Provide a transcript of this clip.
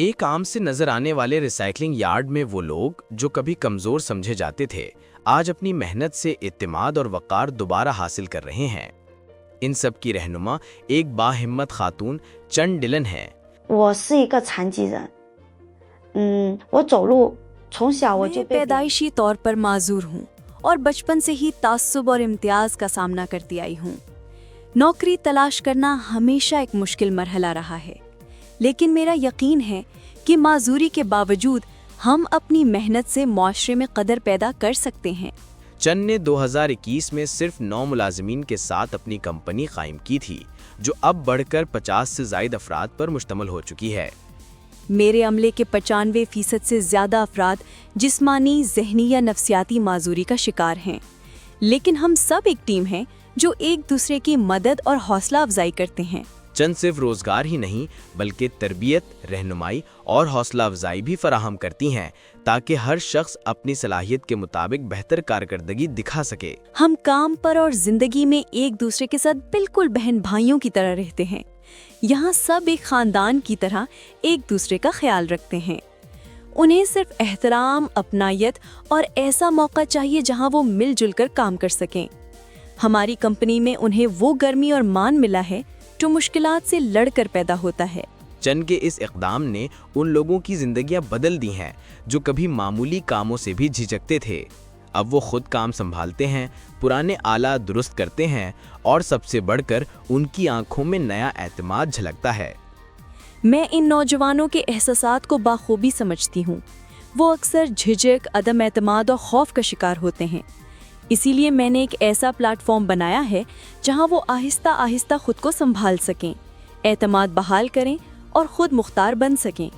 ایک عام سے نظر آنے والے ریسائکلنگ یارڈ میں وہ لوگ جو کبھی کمزور سمجھے جاتے تھے آج اپنی محنت سے اعتماد اور وقار دوبارہ حاصل کر رہے ہیں۔ ان سب کی رہنما ایک باہمت خاتون چن ڈلن ہے۔ 我是一个残疾人，我走路从小我就 میں 被 پیدائشی طور پر معذور ہوں اور بچپن سے ہی تعصب اور امتیاز کا سامنا کرتی آئی ہوں۔ نوکری تلاش کرنا ہمیشہ ایک مشکل مرحلہ رہا ہے، لیکن میرا یقین ہے کہ معذوری کے باوجود ہم اپنی محنت سے معاشرے میں قدر پیدا کر سکتے ہیں۔ چن نے 2021 میں صرف 9 ملازمین کے ساتھ اپنی کمپنی قائم کی تھی، جو اب بڑھ کر 50 سے زائد افراد پر مشتمل ہو چکی ہے۔ میرے عملے کے 95% سے زیادہ افراد جسمانی، ذہنی یا نفسیاتی معذوری کا شکار ہیں، لیکن ہم سب ایک ٹیم ہیں جو ایک دوسرے کی مدد اور حوصلہ افزائی کرتے ہیں۔ چن صرف روزگار ہی نہیں بلکہ تربیت، رہنمائی اور حوصلہ افزائی بھی فراہم کرتی ہیں تاکہ ہر شخص اپنی صلاحیت کے مطابق بہتر کارکردگی دکھا سکے۔ ہم کام پر اور زندگی میں ایک دوسرے کے ساتھ بالکل بہن بھائیوں کی طرح رہتے ہیں۔ یہاں سب ایک خاندان کی طرح ایک دوسرے کا خیال رکھتے ہیں۔ انہیں صرف احترام، اپنائیت اور ایسا موقع چاہیے جہاں وہ مل جل کر کام کر سکیں۔ ہماری کمپنی میں انہیں وہ گرمی اور مان ملا ہے جو مشکلات سے لڑ کر پیدا ہوتا ہے۔ چن کے اس اقدام نے ان لوگوں کی زندگیاں بدل دی ہیں جو کبھی معمولی کاموں سے بھی جھجکتے تھے۔ اب وہ خود کام سنبھالتے ہیں، پرانے آلات درست کرتے ہیں اور سب سے بڑھ کر ان کی آنکھوں میں نیا اعتماد جھلکتا ہے۔ میں ان نوجوانوں کے احساسات کو بخوبی سمجھتی ہوں۔ وہ اکثر جھجک، عدم اعتماد اور خوف کا شکار ہوتے ہیں۔ اسی لیے میں نے ایک ایسا پلیٹ فارم بنایا ہے جہاں وہ آہستہ آہستہ خود کو سنبھال سکیں، اعتماد بحال کریں اور خود مختار بن سکیں۔